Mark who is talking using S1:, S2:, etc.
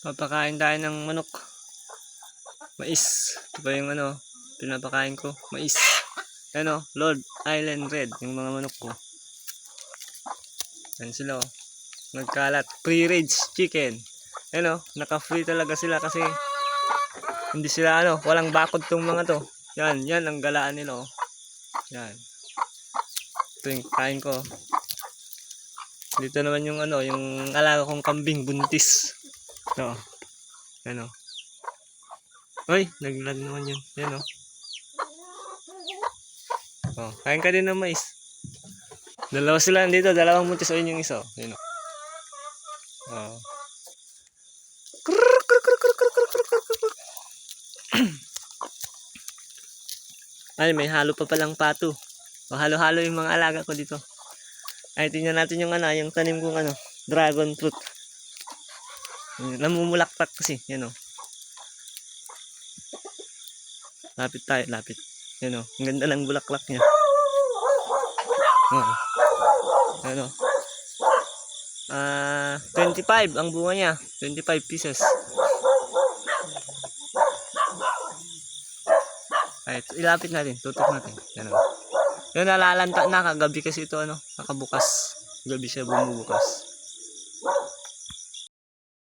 S1: Papakain tayo ng manok. Mais. Ito pa yung pinapakain ko. Mais. Lord Island Red. Yung mga manok ko. Yan sila nagkalat. Free-range chicken. Naka-free talaga sila kasi hindi sila walang bakod tong mga to. Yan ang galaan nila Yan. Ito yung kain ko. Dito naman yung yung alaga kong kambing buntis. Yan Hoy, naglag naman yun. Yan kain ka din ng mais. Dalawa sila dito, dalawang buntis yung isa. Yan Ay, may halo pa palang pato. Halo-halo yung mga alaga ko dito. Ay, tingnan natin yung yung tanim kong dragon fruit. Namumulaktak kasi, Lapit tayo, lapit. Ang ganda ng bulaklak niya. 25 ang bunga niya, 25 pieces. Ay, ilapit natin, tutok natin. Yan nalalanta na kagabi kasi ito nakabukas. Gabi siya bumubukas.